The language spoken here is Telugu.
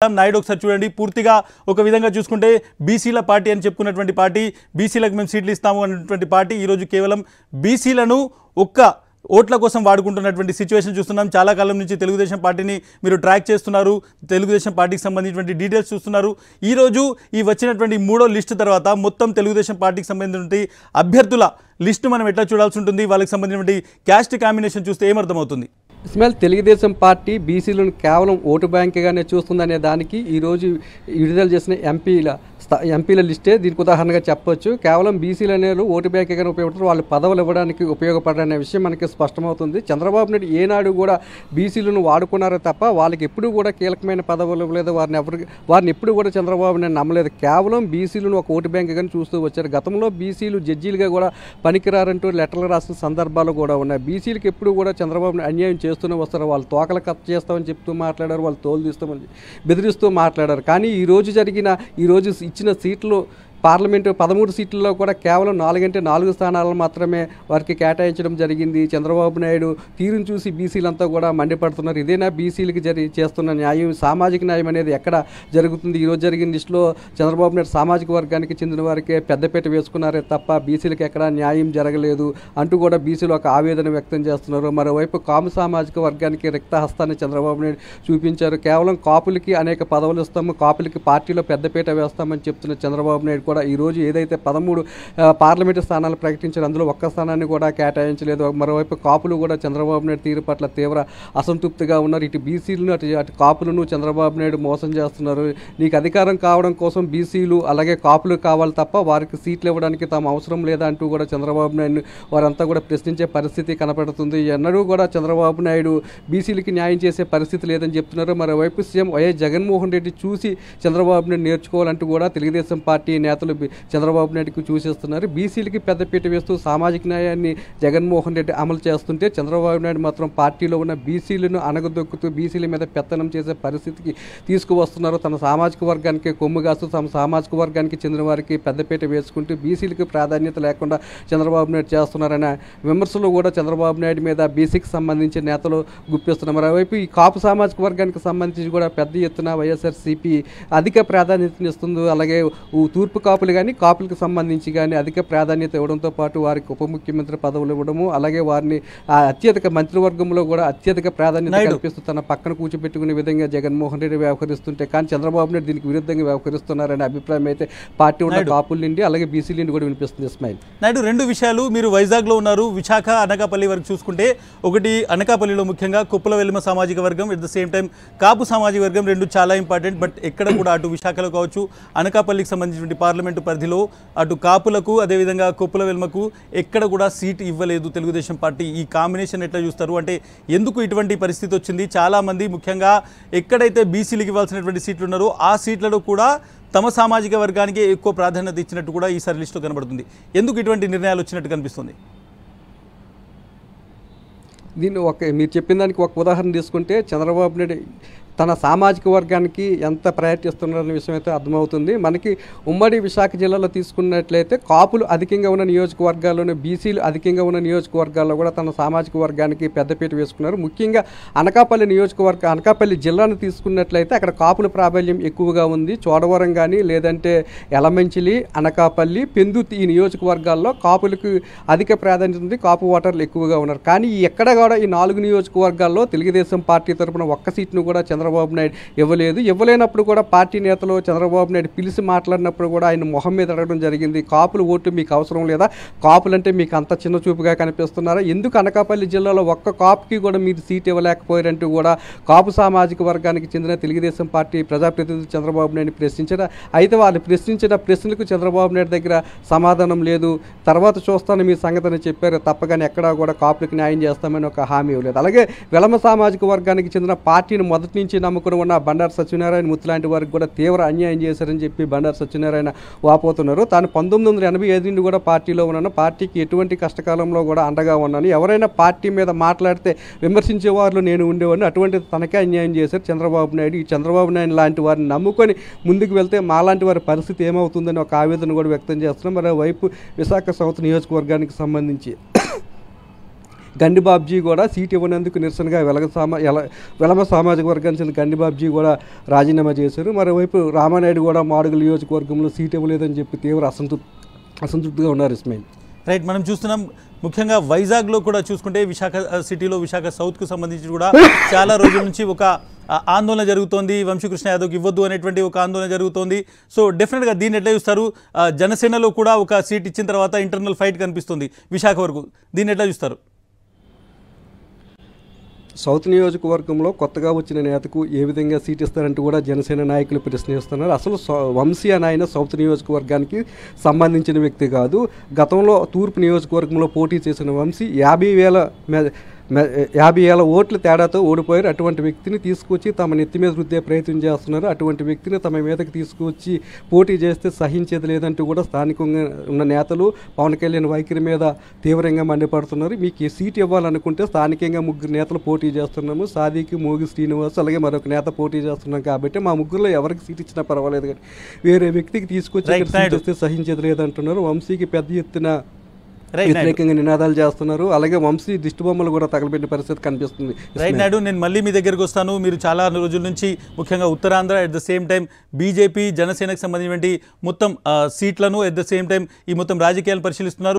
నాయుడు ఒకసారి చూడండి పూర్తిగా ఒక విధంగా చూసుకుంటే బీసీల పార్టీ అని చెప్పుకున్నటువంటి పార్టీ బీసీలకు మేము సీట్లు ఇస్తాము అన్నటువంటి పార్టీ ఈరోజు కేవలం బీసీలను ఒక్క ఓట్ల కోసం వాడుకుంటున్నటువంటి సిచ్యువేషన్ చూస్తున్నాం. చాలా కాలం నుంచి తెలుగుదేశం పార్టీని మీరు ట్రాక్ చేస్తున్నారు, తెలుగుదేశం పార్టీకి సంబంధించినటువంటి డీటెయిల్స్ చూస్తున్నారు. ఈరోజు ఈ వచ్చినటువంటి మూడో లిస్టు తర్వాత మొత్తం తెలుగుదేశం పార్టీకి సంబంధించినటువంటి అభ్యర్థుల లిస్టు మనం ఎట్లా చూడాల్సి ఉంటుంది, వాళ్ళకి సంబంధించినటువంటి క్యాస్ట్ కాంబినేషన్ చూస్తే ఏమర్థమవుతుంది? ఇస్మాయిల్, తెలుగుదేశం పార్టీ బీసీలను కేవలం ఓటు బ్యాంకుగానే చూస్తుందనే దానికి ఈరోజు విడుదల చేసిన ఎంపీల లిస్టే దీనికి ఉదాహరణగా చెప్పొచ్చు. కేవలం బీసీలు అనేవి ఓటు బ్యాంకుగానే ఉపయోగపడతారు, వాళ్ళు పదవులు ఇవ్వడానికి ఉపయోగపడనే విషయం మనకి స్పష్టమవుతుంది. చంద్రబాబు నాయుడు ఏనాడు కూడా బీసీలను వాడుకున్నారో తప్ప వాళ్ళకి ఎప్పుడు కూడా కీలకమైన పదవులు ఇవ్వలేదు, వారిని ఎప్పుడు కూడా చంద్రబాబు నాయుడు నమ్మలేదు. కేవలం బీసీలను ఒక ఓటు బ్యాంకుగానే చూస్తూ వచ్చారు. గతంలో బీసీలు జడ్జీలుగా కూడా పనికిరారంటూ లెటర్లు రాసిన సందర్భాలు కూడా ఉన్నాయి. బీసీలకు ఎప్పుడు కూడా చంద్రబాబు అన్యాయం చేస్తూనే వస్తారు. వాళ్ళు తోకలు కట్ చేస్తామని చెప్తూ మాట్లాడారు, వాళ్ళు తోలు తీస్తామని బెదిరిస్తూ మాట్లాడారు. కానీ ఈరోజు ఇచ్చిన సీట్లు పార్లమెంటు 13 సీట్లలో కూడా కేవలం 4 స్థానాలను మాత్రమే వారికి కేటాయించడం జరిగింది. చంద్రబాబు నాయుడు తీరును చూసి బీసీలంతా కూడా మండిపడుతున్నారు. ఇదేనా బీసీలకి చేస్తున్న న్యాయం, సామాజిక న్యాయం అనేది ఎక్కడ జరుగుతుంది? ఈరోజు జరిగిన లిస్టులో చంద్రబాబు నాయుడు సామాజిక వర్గానికి చెందిన వారికే పెద్దపీట వేసుకున్నారే తప్ప బీసీలకు ఎక్కడా న్యాయం జరగలేదు అంటూ కూడా బీసీలు ఒక ఆవేదన వ్యక్తం చేస్తున్నారు. మరోవైపు కాపు సామాజిక వర్గానికి రిక్తహస్తాన్ని చంద్రబాబు నాయుడు చూపించారు. కేవలం కాపులకి అనేక పదవులు ఇస్తాము, కాపులకి పార్టీలో పెద్దపీట వేస్తామని చెప్తున్న చంద్రబాబు నాయుడు కూడా ఈరోజు ఏదైతే 13 పార్లమెంటు స్థానాలు ప్రకటించారో అందులో ఒక్క స్థానాన్ని కూడా కేటాయించలేదు. మరోవైపు కాపులు కూడా చంద్రబాబు నాయుడు తీరు పట్ల తీవ్ర అసంతృప్తిగా ఉన్నారు. ఇటు బీసీలను అటు కాపులను చంద్రబాబు నాయుడు మోసం చేస్తున్నారు. నీకు అధికారం కావడం కోసం బీసీలు అలాగే కాపులు కావాలి తప్ప వారికి సీట్లు ఇవ్వడానికి తాము అవసరం లేదా అంటూ కూడా చంద్రబాబు నాయుడు వారంతా కూడా ప్రశ్నించే పరిస్థితి కనపడుతుంది. ఎన్నడూ కూడా చంద్రబాబు నాయుడు బీసీలకి న్యాయం చేసే పరిస్థితి లేదని చెప్తున్నారు. మరోవైపు సీఎం వైఎస్ జగన్మోహన్ రెడ్డి చూసి చంద్రబాబు నాయుడు నేర్చుకోవాలంటూ కూడా తెలుగుదేశం పార్టీ నేతలు చంద్రబాబు నాయుడుకు చూసేస్తున్నారు. బీసీలకి పెద్దపీట వేస్తూ సామాజిక న్యాయాన్ని జగన్మోహన్ రెడ్డి అమలు చేస్తుంటే చంద్రబాబు నాయుడు మాత్రం పార్టీలో ఉన్న బీసీలను అణగదొక్కుతూ బీసీల మీద పెత్తనం చేసే పరిస్థితికి తీసుకువస్తున్నారు. తన సామాజిక వర్గానికి కొమ్ము కాస్తూ తమ సామాజిక వర్గానికి చెందిన వారికి పెద్దపీట వేసుకుంటూ బీసీలకు ప్రాధాన్యత లేకుండా చంద్రబాబు నాయుడు చేస్తున్నారనే విమర్శలు కూడా చంద్రబాబు నాయుడు మీద బీసీకి సంబంధించిన నేతలు గుప్పిస్తున్నారు. మరోవైపు ఈ కాపు సామాజిక వర్గానికి సంబంధించి కూడా పెద్ద ఎత్తున వైఎస్ఆర్సీపీ అధిక ప్రాధాన్యతనిస్తుంది. అలాగే తూర్పు కాపులు కానీ కాపులకు సంబంధించి కానీ అధిక ప్రాధాన్యత ఇవ్వడంతో పాటు వారికి ఉప ముఖ్యమంత్రి పదవులు ఇవ్వడము, అలాగే వారిని అత్యధిక మంత్రివర్గంలో కూడా అత్యధిక ప్రాధాన్యత కల్పిస్తూ తన పక్కన కూర్చోబెట్టుకునే విధంగా జగన్మోహన్ రెడ్డి వ్యవహరిస్తుంటే కానీ చంద్రబాబు నాయుడు దీనికి విరుద్ధంగా వ్యవహరిస్తున్నారనే అభిప్రాయం అయితే పార్టీ ఉన్న కాపుల నుండి అలాగే బీసీల నుండి కూడా వినిపిస్తుంది. ఇస్మాయిల్ నాయుడు, 2 విషయాలు. మీరు వైజాగ్లో ఉన్నారు, విశాఖ అనకాపల్లి వరకు చూసుకుంటే ఒకటి అనకాపల్లిలో ముఖ్యంగా కుప్పల వెల్మ సామాజిక వర్గం, ఎట్ ద సేమ్ టైం కాపు సామాజిక వర్గం, 2 చాలా ఇంపార్టెంట్. బట్ ఎక్కడ కూడా అటు విశాఖలో కావచ్చు అనకాపల్లికి సంబంధించిన పార్లమెంటు పరిధిలో అటు కాపులకు అదేవిధంగా కుప్పల వెల్మకు ఎక్కడ కూడా సీట్ ఇవ్వలేదు తెలుగుదేశం పార్టీ. ఈ కాంబినేషన్ ఎట్లా చూస్తారు? అంటే ఎందుకు ఇటువంటి పరిస్థితి వచ్చింది? చాలామంది ముఖ్యంగా ఎక్కడైతే బీసీలకు ఇవ్వాల్సినటువంటి సీట్లు ఉన్నారో ఆ సీట్లలో కూడా తమ సామాజిక వర్గానికి ఎక్కువ ప్రాధాన్యత ఇచ్చినట్టు కూడా ఈసారి లిస్టులో కనబడుతుంది. ఎందుకు ఇటువంటి నిర్ణయాలు వచ్చినట్టు కనిపిస్తుంది? దీన్ని మీరు చెప్పిన దానికి ఒక ఉదాహరణ తీసుకుంటే చంద్రబాబు నాయుడు తన సామాజిక వర్గానికి ఎంత ప్రయారిటీ ఇస్తున్నారనే విషయం అయితే అర్థమవుతుంది. మనకి ఉమ్మడి విశాఖ జిల్లాలో తీసుకున్నట్లయితే కాపులు అధికంగా ఉన్న నియోజకవర్గాల్లోనే బీసీలు అధికంగా ఉన్న నియోజకవర్గాల్లో కూడా తన సామాజిక వర్గానికి పెద్దపీట వేసుకున్నారు. ముఖ్యంగా అనకాపల్లి జిల్లాను తీసుకున్నట్లయితే అక్కడ కాపుల ప్రాబల్యం ఎక్కువగా ఉంది. చోడవరం కానీ లేదంటే ఎలమంచిలి, అనకాపల్లి, పెందుర్తి ఈ నియోజకవర్గాల్లో కాపులకు అధిక ప్రాధాన్యత ఉంది, కాపు ఓటర్లు ఎక్కువగా ఉన్నారు. కానీ ఎక్కడ కూడా ఈ 4 నియోజకవర్గాల్లో తెలుగుదేశం పార్టీ తరఫున ఒక్క సీట్ను కూడా చంద్రబాబు నాయుడు ఇవ్వలేనప్పుడు కూడా పార్టీ నేతలు చంద్రబాబు నాయుడు పిలిచి మాట్లాడినప్పుడు కూడా ఆయన మొహం మీద అడగడం జరిగింది. కాపులు ఓటు మీకు అవసరం లేదా? కాపులంటే మీకు అంత చిన్న చూపుగా కనిపిస్తున్నారా? ఎందుకు అనకాపల్లి జిల్లాలో ఒక్క కాపుకి కూడా మీరు సీట్ ఇవ్వలేకపోయారంటూ కూడా కాపు సామాజిక వర్గానికి చెందిన తెలుగుదేశం పార్టీ ప్రజాప్రతినిధులు చంద్రబాబు నాయుడు ప్రశ్నించారు. అయితే వాళ్ళు ప్రశ్నించిన ప్రశ్నలకు చంద్రబాబు నాయుడు దగ్గర సమాధానం లేదు. తర్వాత చూస్తాను మీ సంగతిని చెప్పారు తప్పగానే ఎక్కడా కూడా కాపులకు న్యాయం చేస్తామని ఒక హామీ ఇవ్వలేదు. అలాగే వెలమ సామాజిక వర్గానికి చెందిన పార్టీని మొదటి నుంచి నమ్ముకుని ఉన్న బండారు సత్యనారాయణ మూర్తి లాంటి వారికి కూడా తీవ్ర అన్యాయం చేశారని చెప్పి బండారు సత్యనారాయణ వాపోతున్నారు. తాను 1985 నుండి కూడా పార్టీలో ఉన్నాను, పార్టీకి ఎటువంటి కష్టకాలంలో కూడా అండగా ఉన్నాను, ఎవరైనా పార్టీ మీద మాట్లాడితే విమర్శించే వారిలో నేను ఉండేవాడిని, అటువంటి తనకే అన్యాయం చేశారు చంద్రబాబు నాయుడు. ఈ చంద్రబాబు నాయుడు లాంటి వారిని నమ్ముకొని ముందుకు వెళ్తే మాలాంటి వారి పరిస్థితి ఏమవుతుందని ఒక ఆవేదన కూడా వ్యక్తం చేస్తున్నాం. మరోవైపు విశాఖ సౌత్ నియోజకవర్గానికి సంబంధించి గండిబాబ్జీ కూడా సీట్ ఇవ్వనందుకు నిరసనగా వెలమ సామాజిక వర్గానికి చెందిన గండిబాబ్జీ కూడా రాజీనామా చేశారు. మరోవైపు రామానాయుడు కూడా మాడుగుల నియోజకవర్గంలో సీట్ ఇవ్వలేదని చెప్పి తీవ్ర అసంతృప్తిగా ఉన్నారు ఇస్మాయిల్. రైట్, మనం చూస్తున్నాం ముఖ్యంగా వైజాగ్లో కూడా చూసుకుంటే విశాఖ సిటీలో విశాఖ సౌత్కు సంబంధించి కూడా చాలా రోజుల నుంచి ఒక ఆందోళన జరుగుతోంది. వంశీకృష్ణ యాదవ్కి ఇవ్వద్దు అనేటువంటి ఒక ఆందోళన జరుగుతోంది. సో డెఫినెట్గా దీన్ని ఎట్లా చూస్తారు? జనసేనలో కూడా ఒక సీట్ ఇచ్చిన తర్వాత ఇంటర్నల్ ఫైట్ కనిపిస్తుంది విశాఖ వరకు, దీన్ని ఎట్లా చూస్తారు? సౌత్ నియోజకవర్గంలో కొత్తగా వచ్చిన నేతకు ఏ విధంగా సీట్ ఇస్తారంటూ కూడా జనసేన నాయకులు ప్రశ్నిస్తున్నారు. అసలు వంశీ అని ఆయన సౌత్ నియోజకవర్గానికి సంబంధించిన వ్యక్తి కాదు. గతంలో తూర్పు నియోజకవర్గంలో పోటీ చేసిన వంశీ 50,000 ఓట్ల తేడాతో ఓడిపోయారు. అటువంటి వ్యక్తిని తీసుకొచ్చి తమ నెత్తి మీద రుద్దే ప్రయత్నం చేస్తున్నారు. అటువంటి వ్యక్తిని తమ మీదకి తీసుకొచ్చి పోటీ చేస్తే సహించేది లేదంటూ కూడా స్థానికంగా ఉన్న నేతలు పవన్ కళ్యాణ్ వైఖరి మీద తీవ్రంగా మండిపడుతున్నారు. మీకు ఈ సీట్ ఇవ్వాలనుకుంటే స్థానికంగా 3 నేతలు పోటీ చేస్తున్నాము. సాదికి, మోగి శ్రీనివాస్ అలాగే మరొక నేత పోటీ చేస్తున్నాం కాబట్టి మా ముగ్గురులో ఎవరికి సీట్ ఇచ్చినా పర్వాలేదు, కానీ వేరే వ్యక్తికి తీసుకొచ్చి సీట్ ఇస్తే సహించేది లేదంటున్నారు. వంశీకి పెద్ద ఎత్తున వ్యతిరేకంగా నినాదాలు చేస్తున్నారు. అలాగే వంశీ దిష్టిబొమ్మలు కూడా తగలబెట్టిన పరిస్థితి కనిపిస్తుంది. రైట్ నాయుడు, నేను మళ్ళీ మీ దగ్గరికి వస్తాను. మీరు చాలా రోజుల నుంచి ముఖ్యంగా Uttarandhra at the same time BJP జనసేనకు సంబంధించిన మొత్తం సీట్లను అట్ ద సేమ్ టైం ఈ మొత్తం రాజకీయాలను పరిశీలిస్తున్నారు.